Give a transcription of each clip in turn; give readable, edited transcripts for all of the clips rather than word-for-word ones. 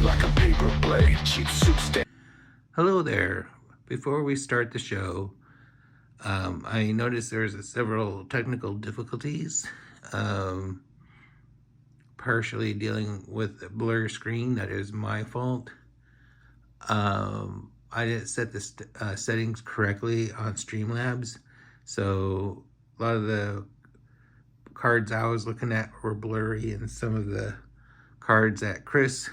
sharp like a paper blade. Cheap soup stand. Hello there. Before we start the show, I noticed there's several technical difficulties. Partially dealing with a blur screen. That is my fault. I didn't set the settings correctly on Streamlabs, so a lot of the cards I was looking at were blurry, and some of the cards that Chris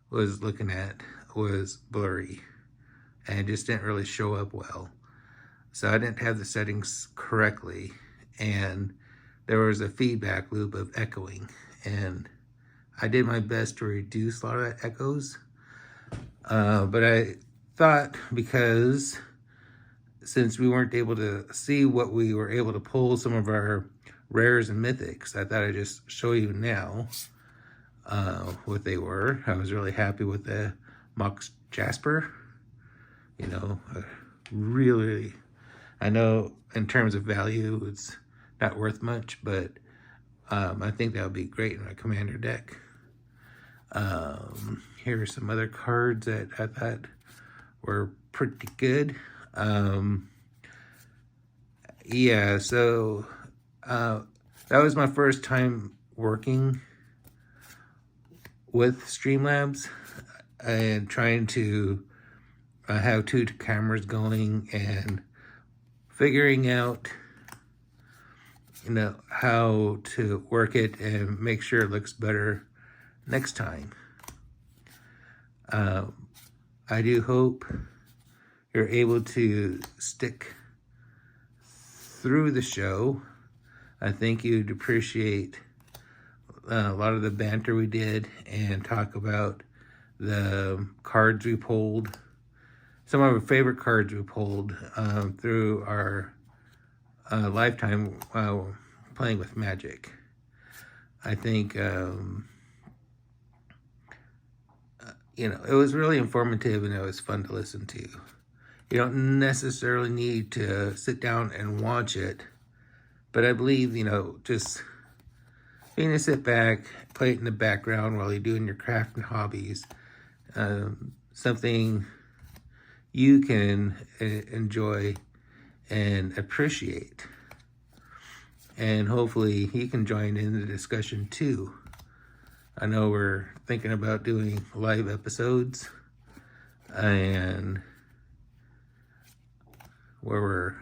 was looking at was blurry and just didn't really show up well. So I didn't have the settings correctly, and there was a feedback loop of echoing, and I did my best to reduce a lot of that echoes. But I thought, because since we weren't able to see what we were able to pull, some of our rares and mythics, I thought I'd just show you now what they were. I was really happy with the Mox Jasper. You know, really, I know in terms of value it's not worth much, but I think that would be great in my commander deck. Here are some other cards that I thought were pretty good. Yeah, so that was my first time working with Streamlabs and trying to have two cameras going and figuring out, you know, how to work it and make sure it looks better next time. I do hope you're able to stick through the show. I think you'd appreciate a lot of the banter we did and talk about the cards we pulled, some of our favorite cards we pulled through our lifetime while playing with Magic. I think you know, it was really informative and it was fun to listen to. You don't necessarily need to sit down and watch it, but I believe, you know, just being to sit back, play it in the background while you're doing your craft and hobbies, something you can enjoy and appreciate. And hopefully you can join in the discussion too. I know we're thinking about doing live episodes and where we're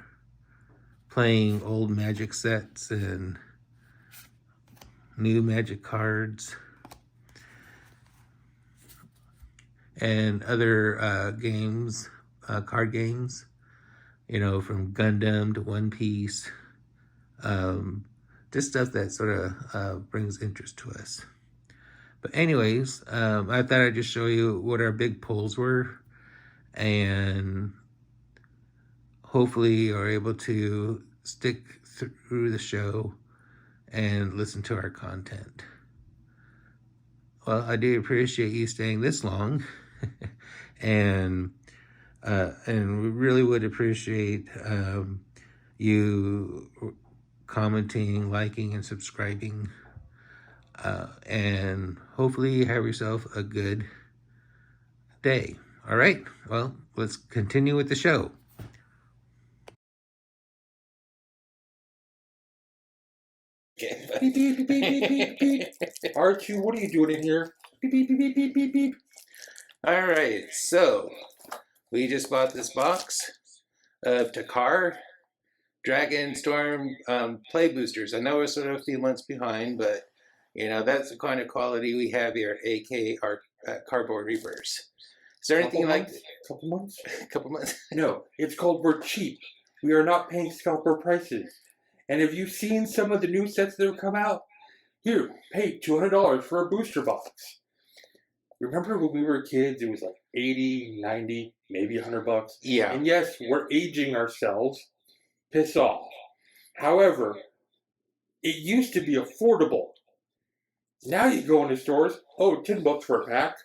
playing old Magic sets and new Magic cards and other games, card games, you know, from Gundam to One Piece, just stuff that sort of brings interest to us. But anyways, I thought I'd just show you what our big pulls were, and hopefully you're able to stick through the show and listen to our content. Well, I do appreciate you staying this long, and we really would appreciate you commenting, liking, and subscribing. And hopefully you have yourself a good day. All right, well, let's continue with the show. Beep, beep, beep, beep, beep, beep, beep. R2, what are you doing in here? Beep, beep, beep, beep, beep, beep, beep. All right, so we just bought this box of Tarkir Dragonstorm play boosters. I know we're sort of a few months behind, but you know, that's the kind of quality we have here at AK, our Cardboard Reapers. Is there anything like... Couple months? Couple months? No, it's called we're cheap. We are not paying scalper prices. And have you seen some of the new sets that have come out? Here, pay $200 for a booster box. Remember when we were kids, it was like 80, 90, maybe $100? Yeah. And yes, we're aging ourselves. Piss off. However, it used to be affordable. Now you go into stores, oh, $10 for a pack.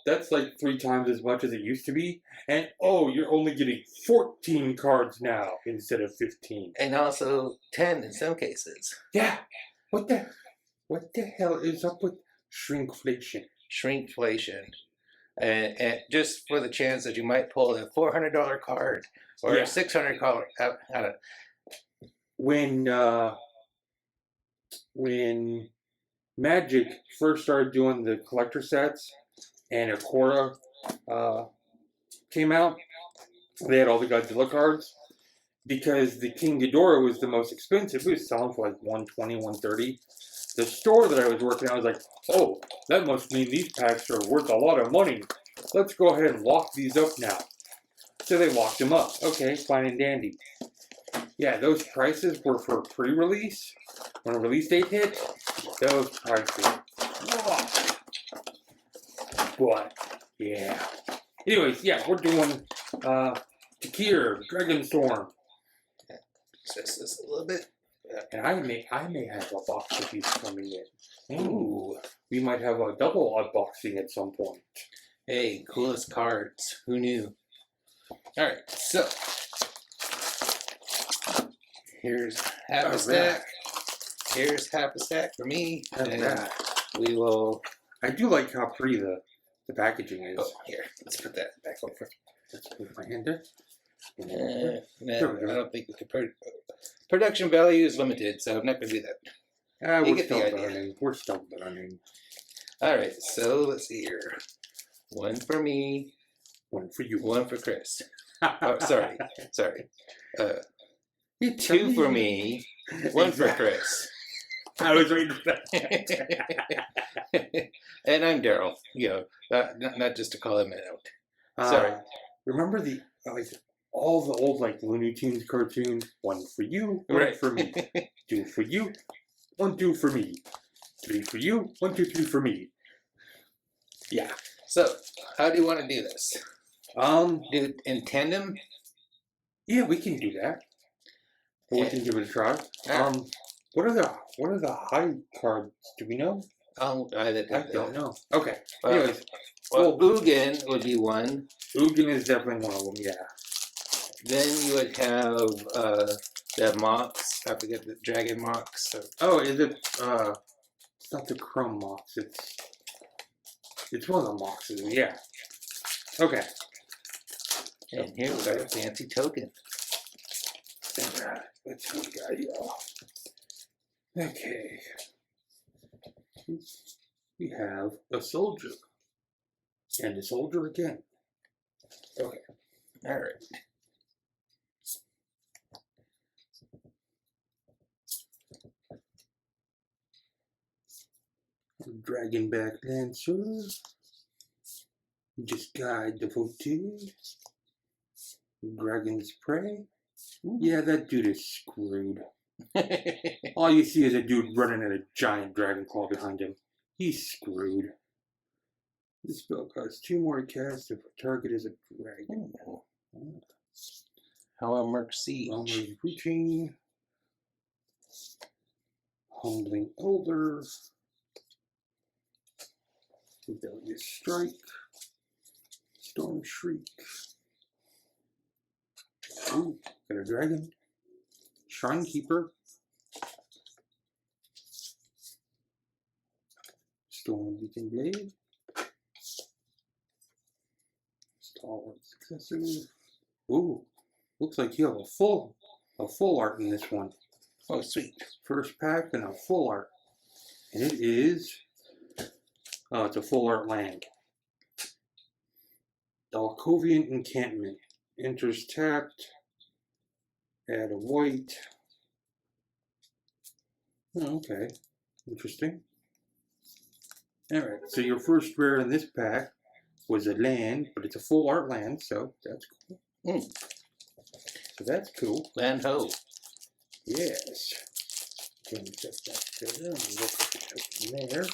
That's like 3 times as much as it used to be. And oh, you're only getting 14 cards now instead of 15. And also 10 in some cases. Yeah. What the hell is up with shrinkflation? shrinkflation, and just for the chance that you might pull a $400 card or a $600 card out of. When Magic first started doing the collector sets and Akora came out, they had all the Godzilla cards. Because the King Ghidorah was the most expensive, it was selling for like $120, $130. The store that I was working at, I was like, oh, that must mean these packs are worth a lot of money. Let's go ahead and lock these up now. So they locked them up. Okay, fine and dandy. Yeah, those prices were for pre-release. When a release date hit, those prices. But, yeah. Anyways, yeah, we're doing Tarkir Dragonstorm. Just this a little bit. And I may have a box of these coming in. Ooh. We might have a double unboxing at some point. Hey, coolest cards. Who knew? Alright, so here's half a stack. Here's half a stack for me. And we will. I do like how pretty the packaging is. Oh, here. Let's put that back over. Let's put my hand there. No, I don't think we could. Production value is limited, so I'm not going to do that. We're still learning. We're still learning. All right, so let's see here. One for me. One for you. One for Chris. Oh, sorry. Two for me. One for Chris. I was waiting for that. And I'm Daryl. You know, not just to call him out. Sorry. Remember all the old Looney Tunes cartoons? One for you, one for me. Two for you, 1, 2 for me. 3 for you, 1, 2, 3 for me. Yeah. So, how do you want to do this? Do it in tandem? Yeah, we can do that. We can give it a try. What are the high cards? Do we know? I don't know. Okay. Anyways, well, Ugin would be one. Ugin is definitely one of them. Yeah. Then you would have the Mox. I forget the Dragon Mox. So. Oh, is it? It's not the Chrome Mox. It's one of the Moxes. Yeah. Okay. And here we got a fancy token. Alright, let's see what we got here. Okay. We have a soldier. And a soldier again. Okay. Alright. Dragonback Lancer. Just guide devotee. Dragon's Prey. Yeah, that dude is screwed. All you see is a dude running at a giant dragon claw behind him. He's screwed. This spell costs 2 more to cast if a target is a dragon. Hello, Siege. Armor's Routine. Humbling Elder. Rebellious Strike. Storm Shriek. Ooh, got a dragon. Shrine Keeper. Storm Beacon Blade. Stalwart Successor. Ooh, looks like you have a full art in this one. Oh, sweet. First pack and a full art. And it is, oh, it's a full art land. Dalkovian Encampment. Enters tapped. Add a white. Oh, okay. Interesting. Alright, so your first rare in this pack was a land, but it's a full art land, so that's cool. So that's cool. Land ho. Yes. Can we set that there and look at the token there.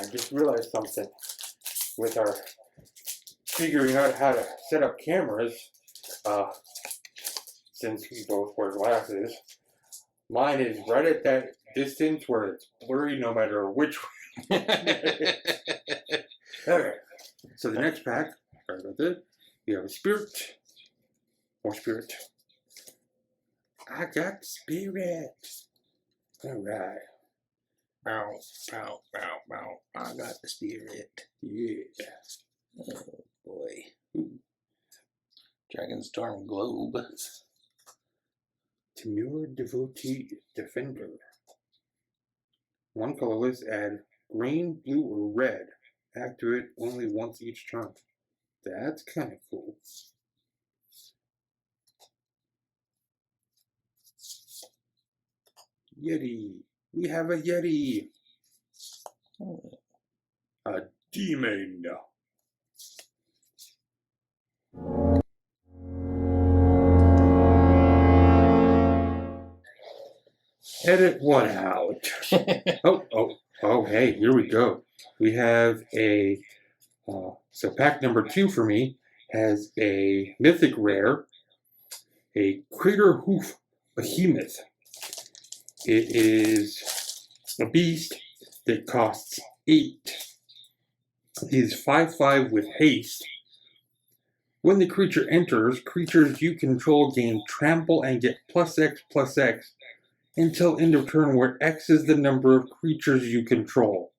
I just realized something with our figuring out how to set up cameras, since we both wear glasses. Mine is right at that distance where it's blurry no matter which way. Okay, so the next pack, sorry about that, we have a spirit, more spirit. I got spirit. Alright. Bow, bow, bow, bow. I got the spirit. Yeah. Oh boy. Dragonstorm Globe. Demure Devotee Defender. One colorless, add green, blue, or red. Activate only once each turn. That's kind of cool. Yeti. We have a Yeti. A demon. Edit one out. Oh, hey, here we go. We have a, so pack number 2 for me has a mythic rare, a crater hoof behemoth. It is a beast that costs 8. It is 5/5 with haste. When the creature enters, creatures you control gain trample and get +X/+X until end of turn, where X is the number of creatures you control.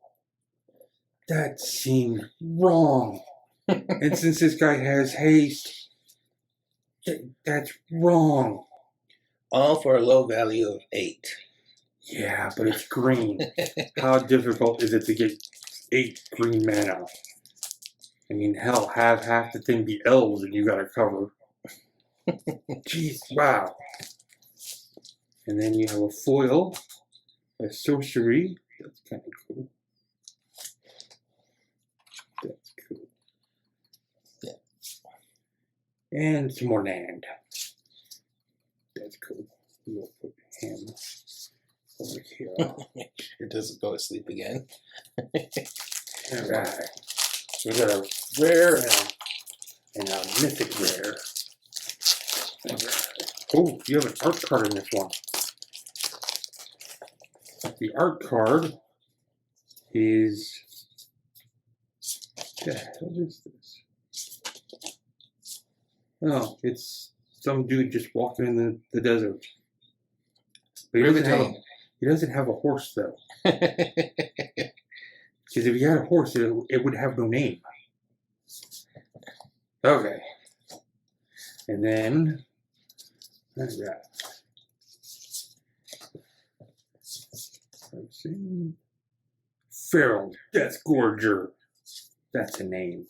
That seemed wrong. And since this guy has haste, that's wrong. All for a low value of 8. Yeah, but it's green. How difficult is it to get 8 green mana? I mean, hell, have half the thing be elves and you gotta cover. Jeez, wow. And then you have a foil, a sorcery. That's kind of cool. That's cool. Yeah. And some more land. That's cool. We'll put him over here. Sure doesn't go to sleep again. Alright. So we got a rare and a mythic rare. Oh, you have an art card in this one. The art card is. What the hell is this? Oh, it's some dude just walking in the desert. But he doesn't have a horse, though. Because if he had a horse, it would have no name. Okay. And then, let's see. Feral Deathgorger. That's a name.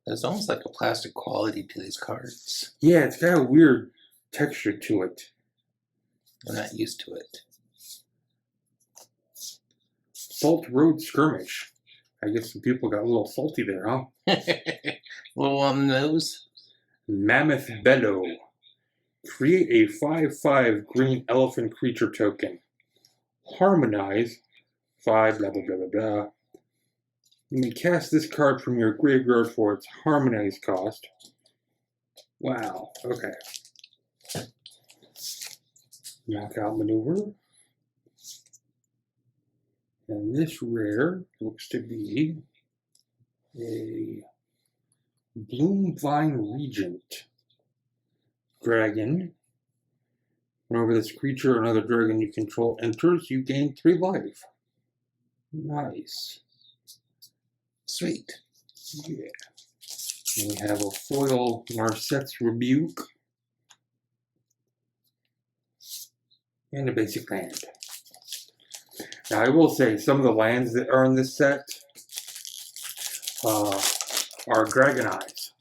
There's almost like a plastic quality to these cards. Yeah, it's got a weird texture to it. I'm not used to it. Salt Road Skirmish. I guess some people got a little salty there, huh? A little on the nose. Mammoth Bellow. Create a 5/5 green elephant creature token. Harmonize. 5 blah blah blah blah blah. You may cast this card from your graveyard for its harmonize cost. Wow, okay. Knockout maneuver. And this rare looks to be a Bloomvine Regent dragon. Whenever this creature or another dragon you control enters, you gain 3 life. Nice. Sweet. Yeah. And we have a foil Narset's Rebuke. And a basic land. Now I will say some of the lands that are in this set are Dragon Eyes.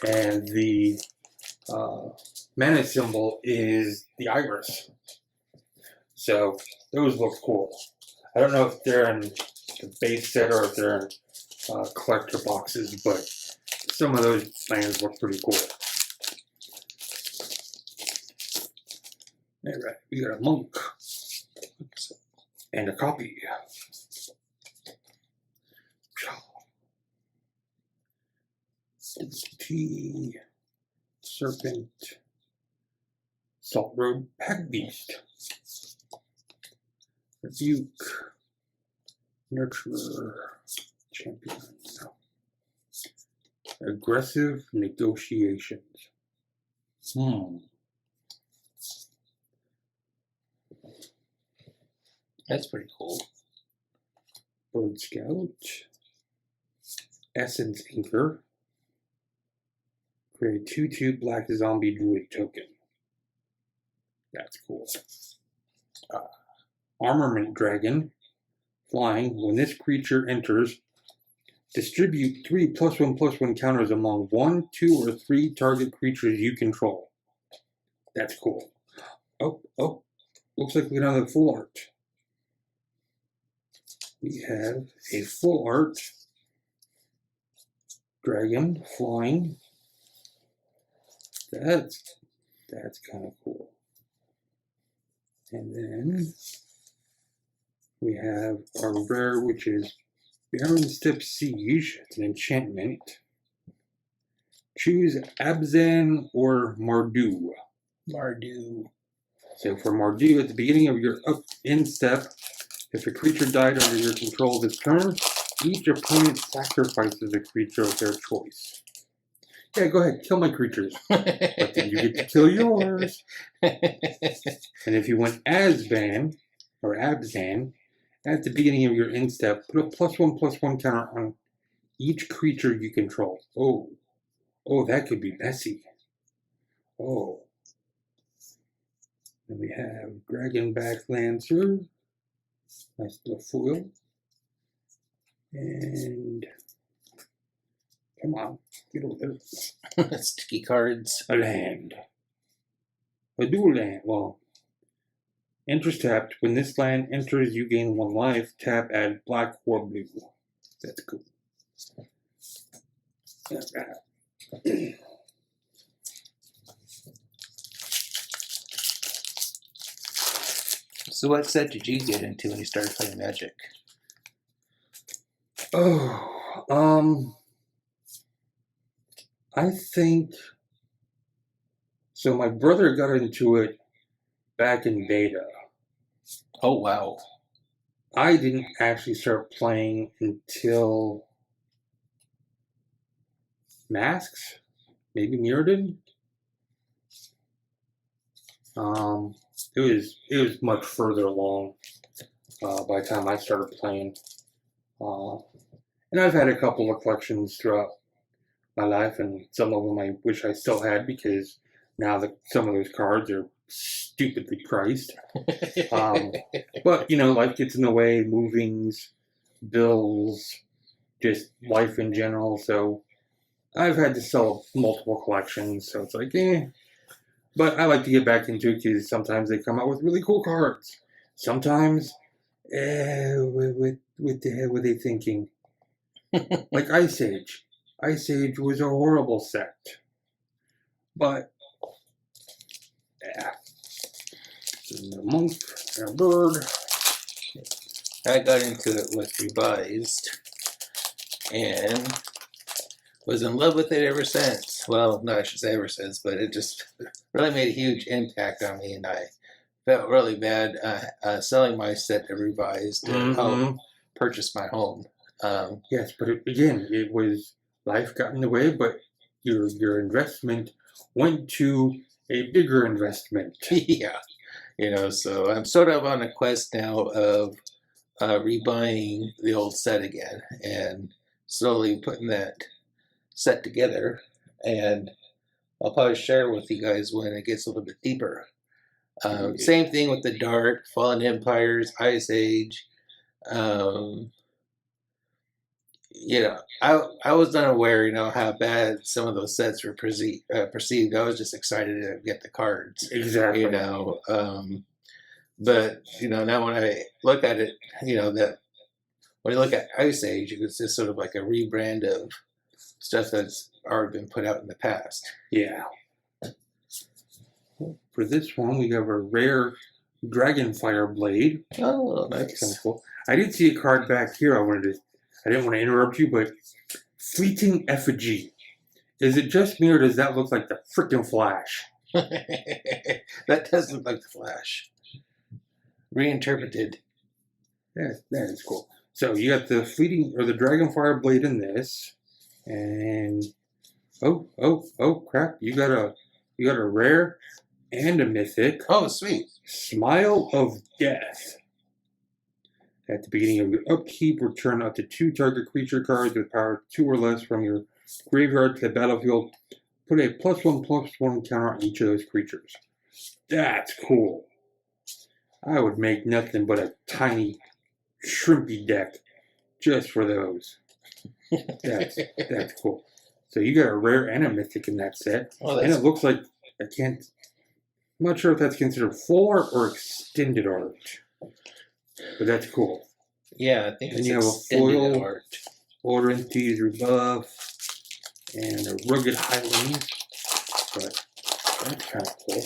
And the mana symbol is the iris. So those look cool. I don't know if they're in the base set or if they're in collector boxes, but some of those lands look pretty cool. Alright, we got a monk. And a copy. T. Serpent. Salt Road Pack Beast. Rebuke. Nurturer. Champion. Aggressive Negotiations. That's pretty cool. Bird Scout. Essence Inker. Create 2/2 black zombie druid token. That's cool. Armament Dragon. Flying. When this creature enters, distribute 3 +1/+1 counters among 1, 2, or 3 target creatures you control. That's cool. Oh. Looks like we don't have full art. We have a full art dragon flying. That's kind of cool. And then we have our rare, which is Baron Step Siege. It's an enchantment. Choose Abzan or Mardu. Mardu. So for Mardu, at the beginning of your end step, if a creature died under your control this turn, each opponent sacrifices a creature of their choice. Yeah, go ahead, kill my creatures. But then you get to kill yours. And if you went Azban, or Abzan, at the beginning of your end step, put a +1/+1 counter on each creature you control. Oh, that could be messy. Oh. Then we have Dragonback Lancer. Nice little foil. And come on, get over there. Sticky cards. A land. A dual land. Well, enters tapped. When this land enters, you gain 1 life. Tap, add black or blue. That's cool. So what set did you get into when you started playing Magic? I think so. My brother got into it back in beta. Oh, wow. I didn't actually start playing until Masks, maybe Mirrodin. It was much further along by the time I started playing. And I've had a couple of collections throughout my life, and some of them I wish I still had because now some of those cards are stupidly priced. But, life gets in the way, movings, bills, just life in general. So I've had to sell multiple collections, so it's like, But I like to get back into it because sometimes they come out with really cool cards. Sometimes, what the hell were they thinking? Like Ice Age. Ice Age was a horrible set. But, yeah. A monk, a bird. I got into it with Revised and was in love with it ever since. Well, no, I should say ever since, but it just really made a huge impact on me, and I felt really bad selling my set to Revised to help purchase my home. Yes, but it was life got in the way, but your investment went to a bigger investment. Yeah, so I'm sort of on a quest now of rebuying the old set again and slowly putting that set together, and I'll probably share with you guys when it gets a little bit deeper. Same thing with the Dark, Fallen Empires, Ice Age. I was unaware, how bad some of those sets were perceived. I was just excited to get the cards. Exactly. But now when I look at it, that when you look at Ice Age, it's just sort of like a rebrand of stuff that's already been put out in the past. Yeah. For this one, we have a rare Dragonfire Blade. Oh, nice. That's kind of cool. I did see a card back here. I didn't want to interrupt you, but Fleeting Effigy. Is it just me, or does that look like the frickin' Flash? That does look like the Flash. Reinterpreted. That is cool. So you got the the Dragonfire Blade in this, and oh crap! You got a rare and a mythic. Oh, sweet. Smile of Death. At the beginning of your upkeep, return up to 2 target creature cards with power 2 or less from your graveyard to the battlefield. Put a +1/+1 counter on each of those creatures. That's cool. I would make nothing but a tiny shrimpy deck just for those. That's cool. So you got a rare and a mythic in that set. Well, And it looks like I'm not sure if that's considered full art or extended art. But that's cool. yeah, I think And it's you have a extended foil. art. Order Enthusiast Rebuff and a Rugged Highlands. But that's kind of cool.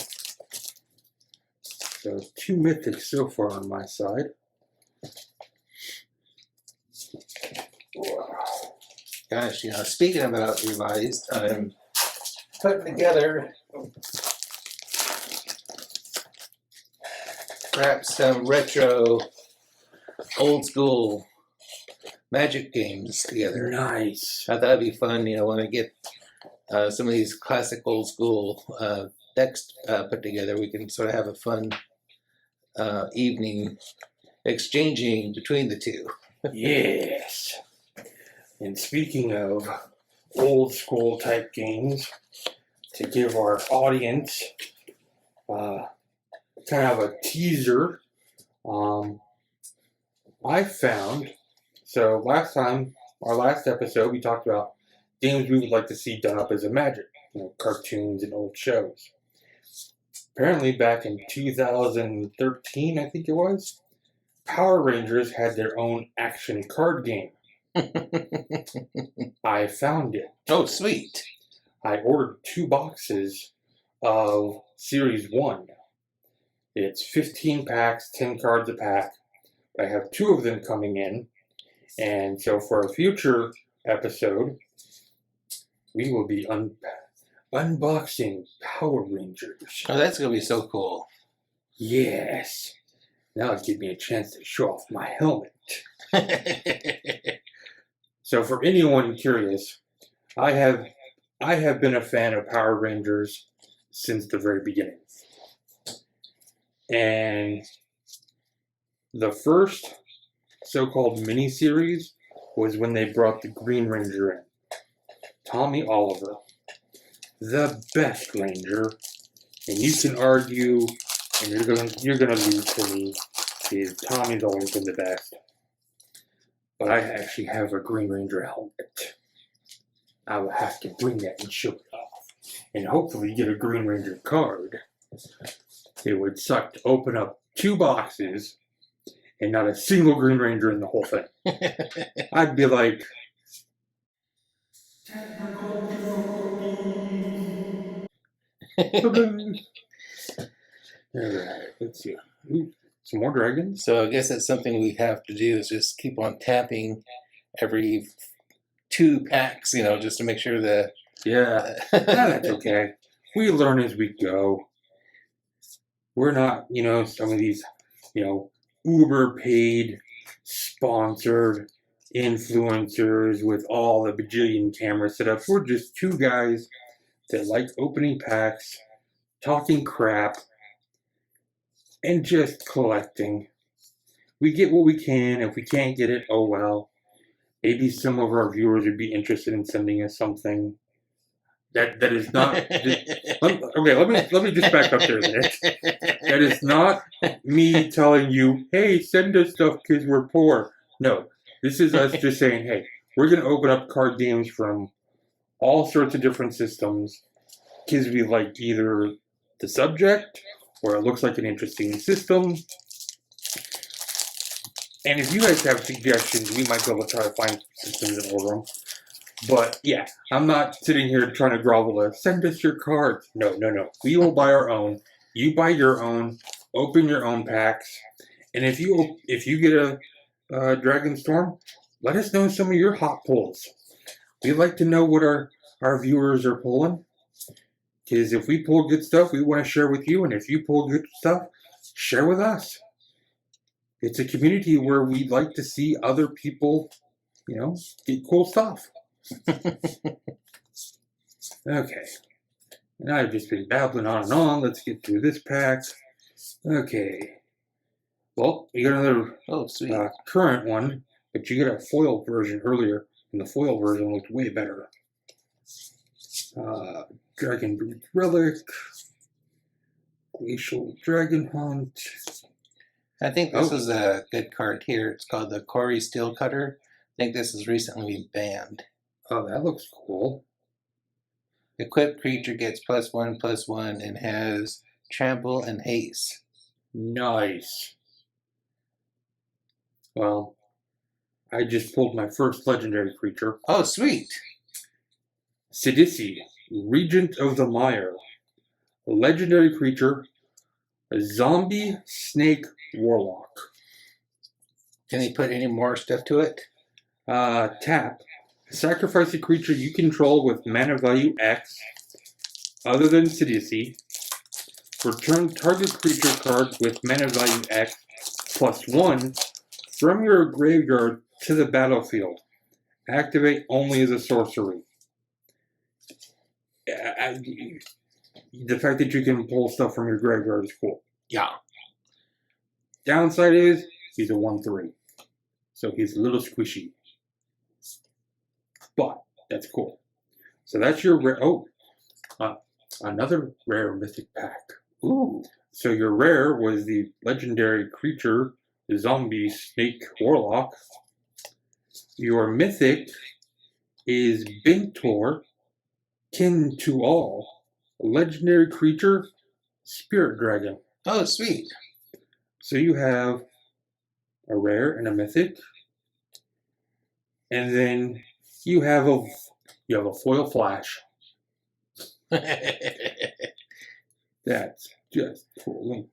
So 2 mythics so far on my side. Gosh, speaking about revised, I'm putting together perhaps some retro, old school Magic games together. Nice. I thought that'd be fun, when I get some of these classic old school decks put together, we can sort of have a fun evening exchanging between the two. Yes. And speaking of old school type games, to give our audience kind of a teaser, I found, so our last episode, we talked about games we would like to see done up as a Magic, cartoons and old shows. Apparently back in 2013, I think it was, Power Rangers had their own action card game. I found it. Oh, sweet. I ordered 2 boxes of Series 1. It's 15 packs, 10 cards a pack. I have 2 of them coming in. And so for a future episode, we will be unboxing Power Rangers. Oh, that's going to be so cool. Yes. Now it'll give me a chance to show off my helmet. So for anyone curious, I have been a fan of Power Rangers since the very beginning. And the first so-called mini-series was when they brought the Green Ranger in. Tommy Oliver, the best Ranger, and you can argue, and you're gonna lose to me, is Tommy's always been the best. But I actually have a Green Ranger helmet. I will have to bring that and show it off, and hopefully get a Green Ranger card. It would suck to open up 2 boxes and not a single Green Ranger in the whole thing. I'd be like, technical difficulties. Alright, let's see. Ooh, some more dragons. So I guess that's something we have to do, is just keep on tapping every 2 packs, just to make sure that... Yeah, that's okay. We learn as we go. We're not, some of these, Uber paid, sponsored influencers with all the bajillion camera setups. We're just 2 guys that like opening packs, talking crap, and just collecting. We get what we can. If we can't get it, oh well. Maybe some of our viewers would be interested in sending us something. That is not. Okay, let me just back up there a minute. That is not me telling you, hey, send us stuff because we're poor. No, this is us just saying, hey, we're gonna open up card games from all sorts of different systems because we like either the subject or it looks like an interesting system. And if you guys have suggestions, we might be able to try to find systems and order them. But yeah, I'm not sitting here trying to grovel. Send us your cards. No. We will buy our own. You buy your own. Open your own packs. And if you get a Dragonstorm, let us know some of your hot pulls. We'd like to know what our viewers are pulling. Because if we pull good stuff, we want to share with you. And if you pull good stuff, share with us. It's a community where we'd like to see other people, get cool stuff. Okay. And I've just been babbling on and on. Let's get through this pack. Okay. Well, you got another Oh, sweet. current one, but you got a foil version earlier, and the foil version looked way better. Dragon Breed Relic, Glacial Dragon Hunt. I think this is a good card here. It's called the Cory Steelcutter. I think this is recently been banned. Oh, that looks cool. Equipped creature gets +1/+1 and has trample and haste. Nice. Well, I just pulled my first legendary creature. Oh, sweet. Sidisi, Regent of the Mire. Legendary creature, a zombie snake warlock. Can he put any more stuff to it? Tap. Sacrifice a creature you control with mana value X, other than Sidisi. Return target creature card with mana value X +1 from your graveyard to the battlefield. Activate only as a sorcery. The fact that you can pull stuff from your graveyard is cool. Yeah. Downside is he's a 1/3. So he's a little squishy. But that's cool. So that's your rare. Oh, another rare mythic pack. Ooh. So your rare was the legendary creature, the zombie snake warlock. Your mythic is Bintor, kin to all. Legendary creature, spirit dragon. Oh, sweet. So you have a rare and a mythic, and then you have a foil flash. That's just cool.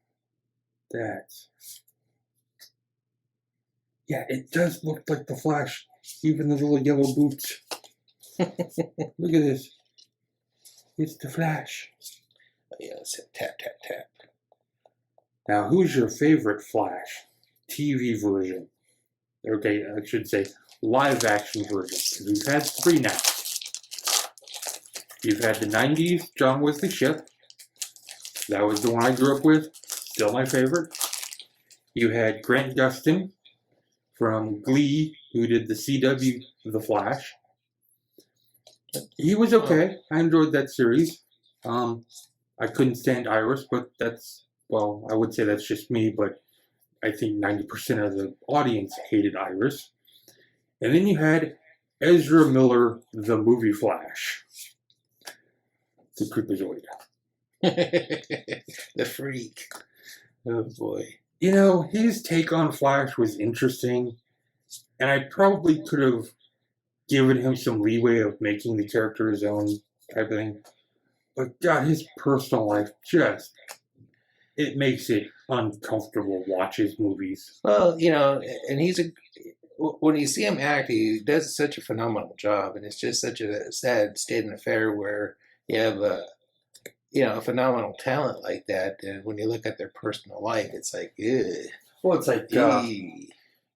Yeah, it does look like the Flash, even the little yellow boots. Look at this. It's the Flash. Yes, tap, tap, tap. Now, who's your favorite Flash? TV version. Okay, I should say live action version, because we've had 3 now. You've had the 90s John Wesley Shipp. That was the one I grew up with. Still my favorite. You had Grant Gustin from Glee, who did the CW The Flash. He was okay. I enjoyed that series. I couldn't stand Iris, but I would say that's just me, but I think 90% of the audience hated Iris. And then you had Ezra Miller, the movie Flash. The Creepazoid. The freak. Oh boy. You know, his take on Flash was interesting, and I probably could have given him some leeway of making the character his own type of thing. But God, his personal life it makes it uncomfortable to watch his movies. Well, and when you see him act, he does such a phenomenal job, and it's just such a sad state of affair where you have a phenomenal talent like that, and when you look at their personal life, it's like, ugh. Well, it's like,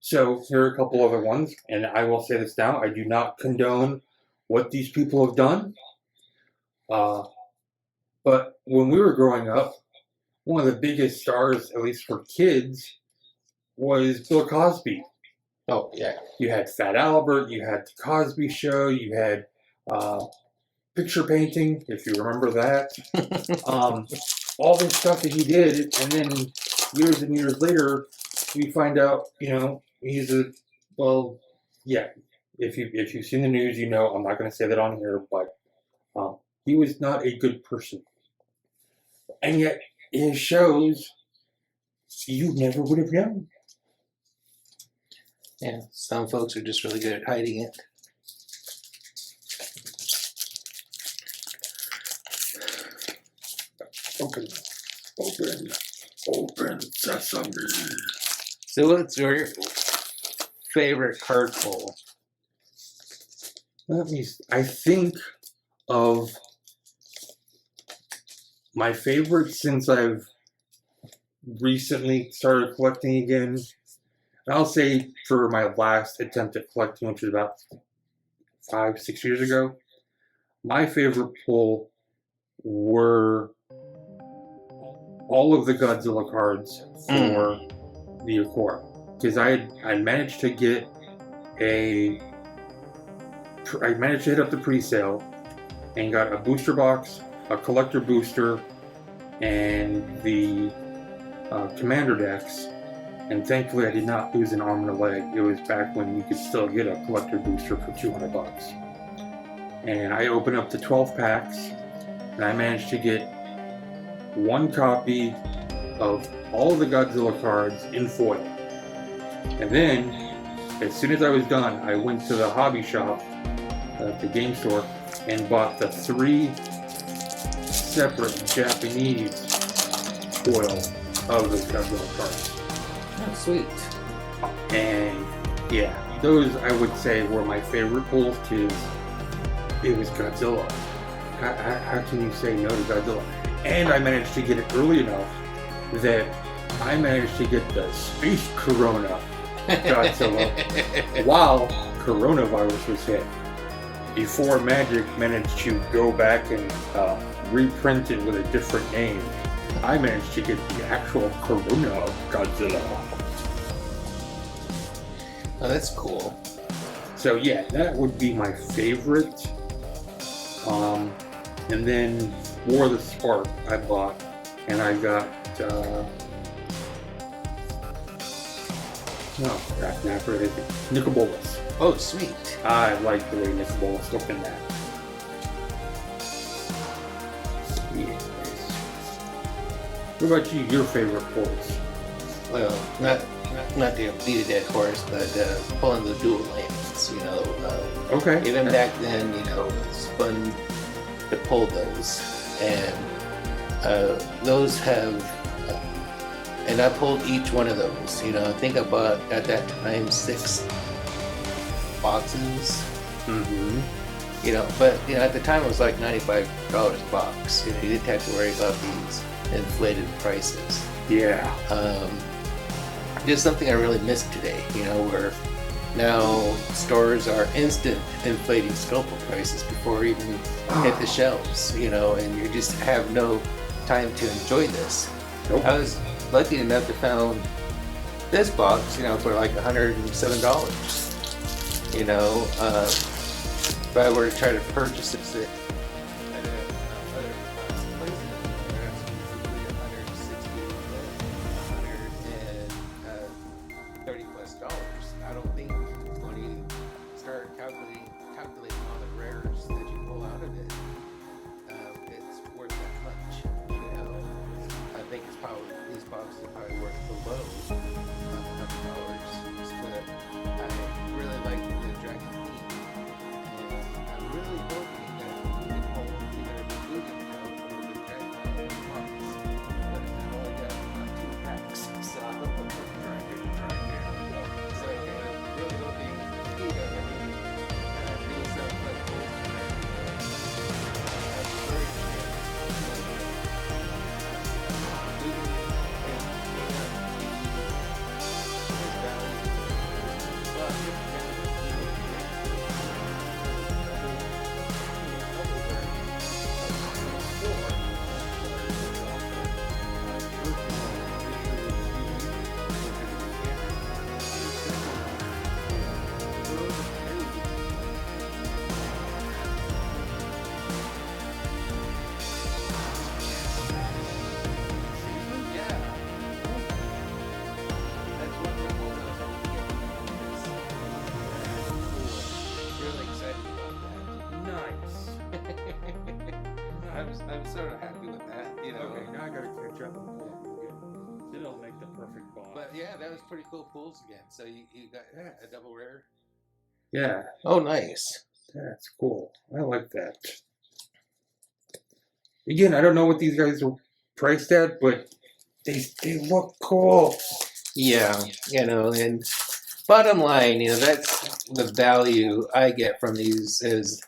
so here are a couple other ones, and I will say this now, I do not condone what these people have done. But when we were growing up, one of the biggest stars, at least for kids, was Bill Cosby. Oh, yeah. You had Fat Albert, you had The Cosby Show, you had picture painting, if you remember that. All this stuff that he did, and then years and years later, we find out, he's if you've seen the news, I'm not going to say that on here, but he was not a good person. And yet, his shows, you never would have known. Yeah, some folks are just really good at hiding it. Open sesame. So what's your favorite card pull? I think of my favorite since I've recently started collecting again. I'll say for my last attempt at collecting, which was about 5-6 years ago, my favorite pull were all of the Godzilla cards for the Accord because I managed to get I managed to hit up the pre-sale and got a booster box, a collector booster, and the commander decks. And thankfully, I did not lose an arm and a leg. It was back when you could still get a collector booster for $200. And I opened up the 12 packs, and I managed to get one copy of all the Godzilla cards in foil. And then, as soon as I was done, I went to the hobby shop at the game store and bought the 3 separate Japanese foil of those Godzilla cards. Oh, sweet. And yeah, those I would say were my favorite pulls because it was Godzilla. How can you say no to Godzilla? And I managed to get it early enough that I managed to get the Space Corona Godzilla while coronavirus was hit. Before Magic managed to go back and reprint it with a different name, I managed to get the actual Corona Godzilla. Oh, that's cool. So yeah, that would be my favorite. And then War of the Spark I bought, and I got oh crap, now I forget it. Nicobolas. Oh, sweet. I like the way Nicobolas looked in that. Yes. What about you? Your favorite pulls? Well, not to beat a dead horse, but pulling the dual lanes, you know. Okay. Even back then, you know, it was fun to pull those. And those have, and I pulled each one of those. You know, I think I bought at that time 6 boxes. Mm-hmm. You know, but you know, at the time it was like $95 a box. You know, you didn't have to worry about these inflated prices. Yeah. Just something I really miss today, you know, where now stores are instant inflating scalpel prices before even hit the shelves, you know, and you just have no time to enjoy this. Nope. I was lucky enough to found this box, you know, for like $107, you know, if I were to try to purchase it at other places, that's usually $160, $130+. I don't think when you start calculating all the rares that you pull out of it, it's worth that much. You know, I think it's probably these boxes are probably worth below $100. But I really like the Dragon Team, and I'm really hoping that we can pull either the Boogie Coat or the Dragon box. But I've only got 2 packs, so. So I'm really hoping either these collectibles have a very I'm sort of happy with that, you know. Okay, now I gotta catch up. It'll make the perfect box. But yeah, that was pretty cool pulls again. So you got a double rare. Yeah, Oh, nice. that's cool. I like that. Again, I don't know what these guys are priced at, but they look cool. Yeah, you know, and bottom line, you know, that's the value I get from these is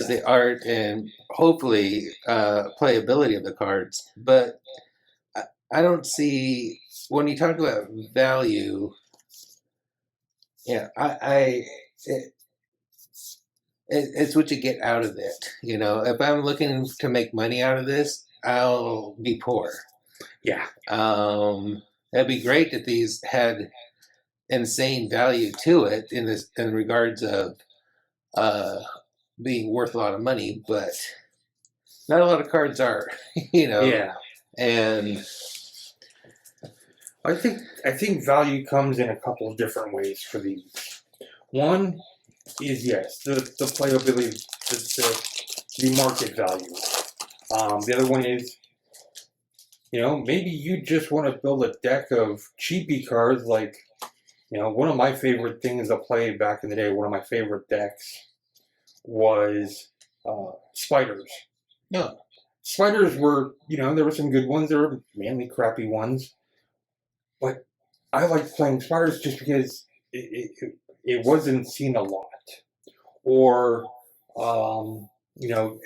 the art and hopefully playability of the cards. But I don't see, when you talk about value, yeah, it's what you get out of it. You know, if I'm looking to make money out of this, I'll be poor. Yeah. That'd be great if these had insane value to it in regards of being worth a lot of money, but not a lot of cards are, Yeah. And I think value comes in a couple of different ways for these. One is, yes, the playability, the market value. The other one is, maybe you just want to build a deck of cheapy cards. Like, one of my favorite things to play back in the day, one of my favorite decks was spiders. yeah, Spiders were, there were some good ones, there were mainly crappy ones. But I liked playing spiders just because it wasn't seen a lot. Or,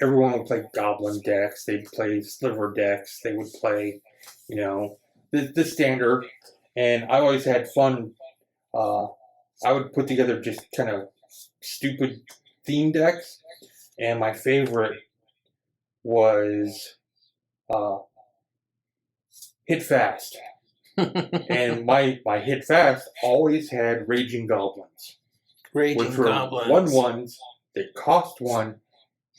everyone would play goblin decks, they'd play sliver decks, they would play, the standard. And I always had fun. I would put together just kind of stupid theme decks. And my favorite was Hit Fast. And my Hit Fast always had Raging Goblins. Which were 1/1s that cost 1,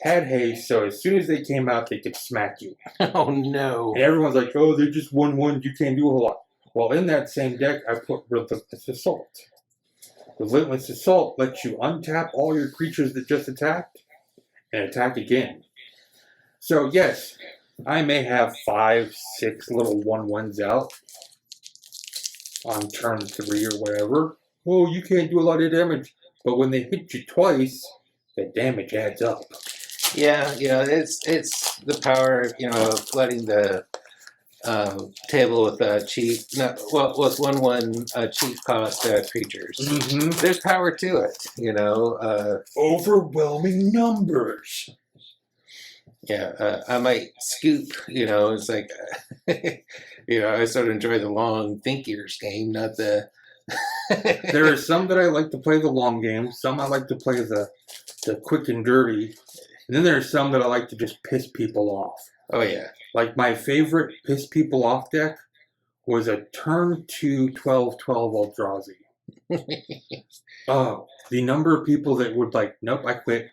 had haste, so as soon as they came out, they could smack you. Oh no! And everyone's like, "Oh, they're just 1/1. You can't do a whole lot." Well, in that same deck, I put Relentless Assault. Relentless Assault lets you untap all your creatures that just attacked and attack again. So yes, I may have 5, 6 little 1/1s out on turn 3 or whatever. Oh, you can't do a lot of damage. But when they hit you twice, the damage adds up. Yeah, it's the power, of flooding the table with cheap, with 1/1 cheap cost creatures. Mm-hmm. There's power to it, Overwhelming numbers. Yeah, I might scoop. It's like, I sort of enjoy the long think ears game, not the. There are some that I like to play the long game. Some I like to play the quick and dirty. And then there are some that I like to just piss people off. Oh, yeah. Like my favorite piss people off deck was a turn 2 12/12 Eldrazi. Oh, the number of people that would like, nope, I quit.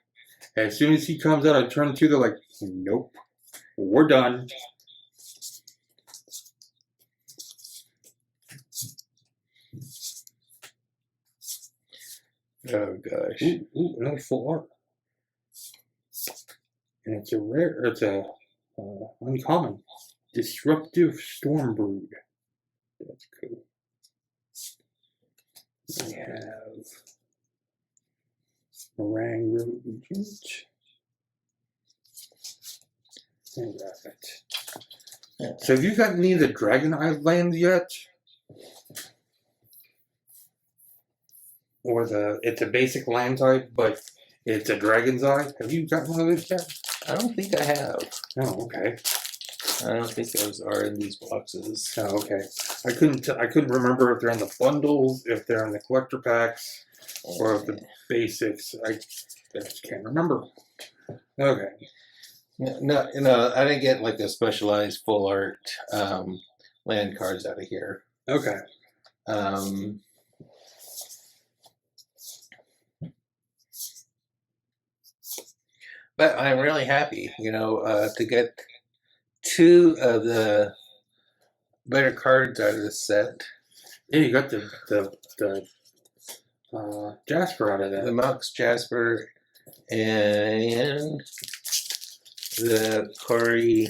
As soon as he comes out on turn 2, they're like, nope, we're done. Oh gosh. Ooh, another full art. And it's a rare, uncommon. Disruptive Stormbrood. That's cool. We have Meringue Regent. And Rabbit. Yeah. So have you got any of the Dragon Islands yet? Or it's a basic land type, but it's a Dragon's Eye. Have you got one of those yet? I don't think I have. Oh, okay. I don't think those are in these boxes. Oh, okay. I couldn't remember if they're in the bundles, if they're in the collector packs, or if the basics. I just can't remember. Okay. No, I didn't get like a specialized full art land cards out of here. Okay. But I'm really happy, to get 2 of the better cards out of this set. Yeah, you got the Jasper out of that. The Mox Jasper and the Corey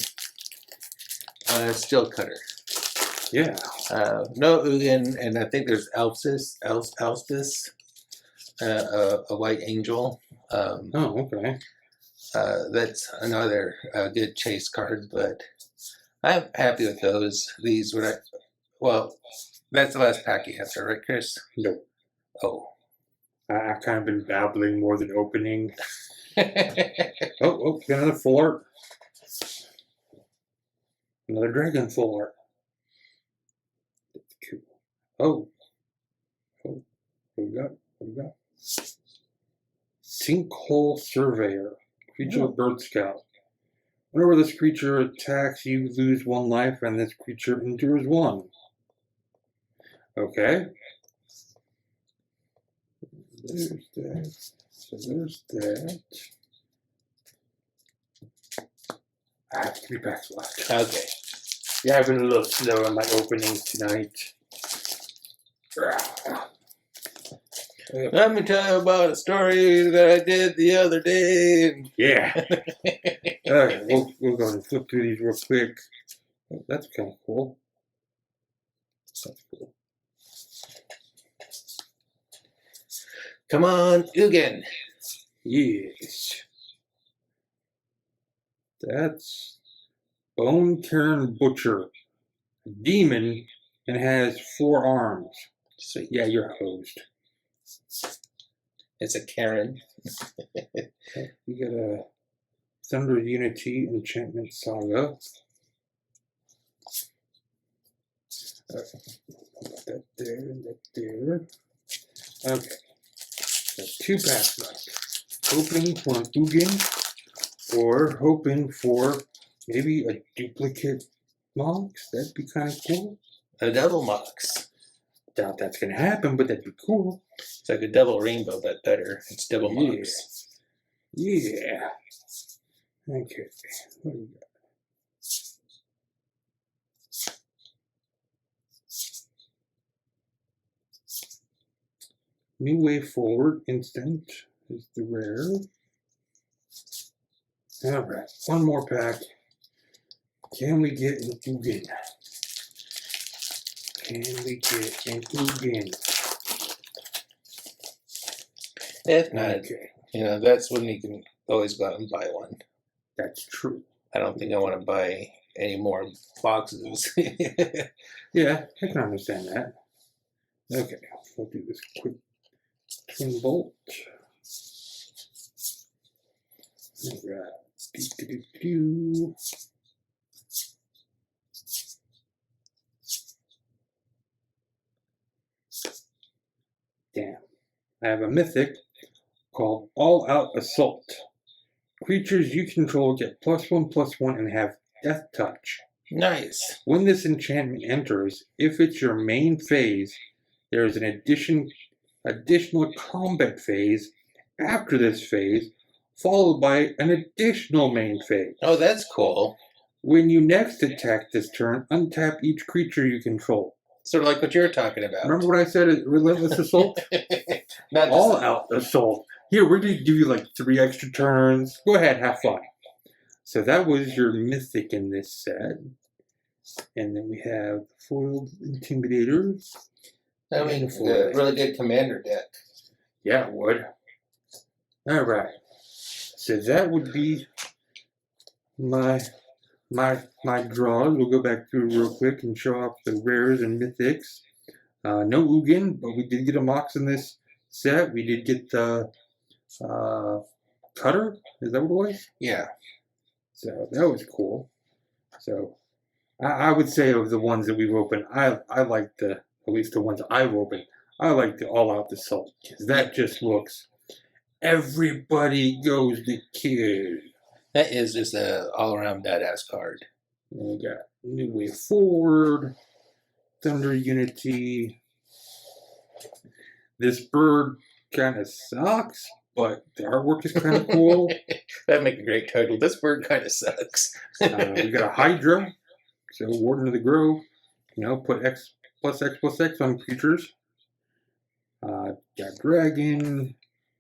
Steel Cutter. Yeah. No Ugin, and I think there's Elspis, a White Angel. Oh, okay. That's another good chase card, but I'm happy with those. These that's the last pack you answer, right, Chris? Nope. Oh. I've kind of been babbling more than opening. Oh, got another full art. Another dragon full art. That's cool. Oh, what we got? Sinkhole Surveyor. Feature Bird Scout. Whenever this creature attacks, you lose 1 life, and this creature endures 1. Okay. There's that. So there's that. I have 3 packs left. Okay. Yeah, I've been a little slow on my openings tonight. Let me tell you about a story that I did the other day. Yeah. Alright, we'll go and flip through these real quick. Oh, that's kind of cool. That's cool. Come on, Ugin. Yes. That's Bone Karen Butcher. Demon and has 4 arms. Sweet. Yeah, you're hosed. It's a Karen. We got a Thunder Unity Enchantment Saga. That there and that there. Okay. So 2 packs left. Hoping for an Ugin, or hoping for maybe a duplicate Mox. That'd be kind of cool. A double Mox. Doubt that's gonna happen, but that'd be cool. It's like a double rainbow, but better. It's double Mox. Yeah. Okay. What do we got? New Way Forward Instant is the rare. Alright, 1 more pack. Can we get an Ugin? Can we get an Ugin? If not, Okay, that's when you can always go out and buy one. that's true. I don't think I want to buy any more boxes. Yeah, I can understand that. Okay, we'll do this quick twin bolt. Alright. Do. Damn. I have a mythic called All Out Assault. Creatures you control get +1/+1 and have Death Touch. Nice. When this enchantment enters, if it's your main phase, there is an additional combat phase after this phase, followed by an additional main phase. Oh, that's cool. When you next attack this turn, untap each creature you control. Sort of like what you're talking about. Remember what I said? Relentless Assault? Not All just, Out Assault. Here, we're going to give you like 3 extra turns. Go ahead, have fun. So that was your mythic in this set. And then we have Foiled Intimidator. I mean, a really good commander deck. Yeah, it would. Alright. So that would be my draws. We'll go back through real quick and show off the rares and mythics. No Ugin, but we did get a Mox in this set. We did get the Cutter. Is that what it was? Yeah. So that was cool. So I would say of the ones that we've opened, I like at least the ones I've opened, I like the All Out Assault. Because that just looks, everybody goes to kill. That is just an all-around badass card. And we got New Way Forward, Thunder Unity. This bird kind of sucks, but the artwork is kind of cool. That'd make a great title. This bird kind of sucks. We got a Hydra, so Warden of the Grove. Put X+X+X on creatures. Got Dragon,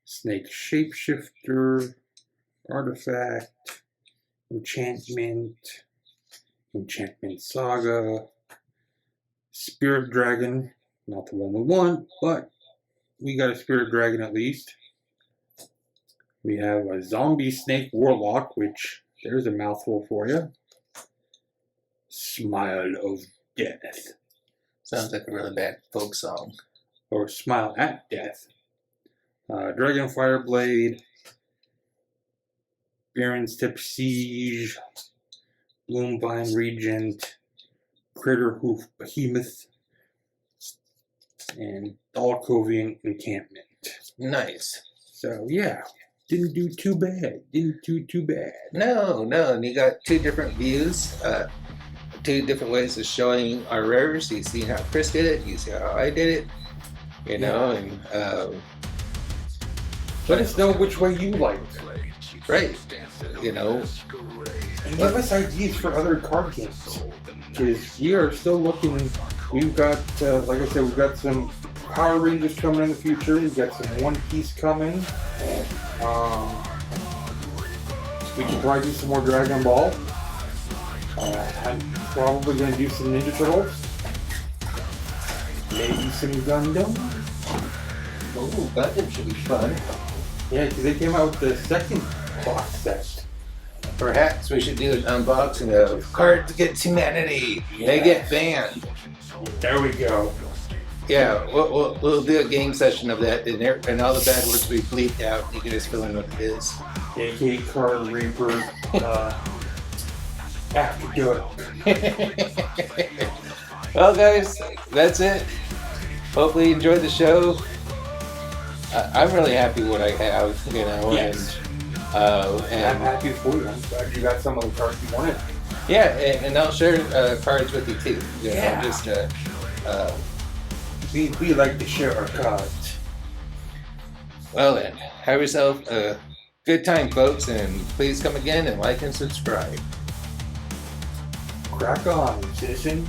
Snake Shapeshifter, Artifact, Enchantment Saga, Spirit Dragon, not the one we want, but we got a Spirit Dragon at least. We have a Zombie Snake Warlock, which there's a mouthful for you. Smile of Death. Sounds like a really bad folk song. Or Smile at Death. Dragon Fireblade, Baron Step Siege, Bloomvine Regent, Critter Hoof Behemoth, and Dalkovian Encampment. Nice. So yeah, Didn't do too bad. Didn't do too bad. No, and you got two different views, two different ways of showing our rares. You see how Chris did it, you see how I did it, you know, and let us know which way you like. right, you know. And give us ideas for other card games. Because we are still looking. We've got, like I said, we've got some Power Rangers coming in the future. We've got some One Piece coming. We can probably do some more Dragon Ball. I'm probably going to do some Ninja Turtles. Maybe some Gundam. Oh, Gundam should be fun. Yeah, because they came out with the second box set. Perhaps we should do an unboxing of Cards Against Humanity. They get banned. There we go. Yeah, we'll do a game session of that, and all the bad words we bleeped out. You can just fill in what it is. AK Card Reaper. After dark. Well, guys, that's it. Hopefully you enjoyed the show. I'm really happy with what I have, you know. Yes. And I'm happy for you. I'm glad you got some of the cards you wanted. yeah, and I'll share cards with you too. You know, Yeah. just We like to share our cards. well then, have yourself a good time, folks, and please come again and like and subscribe. Crack on, citizens.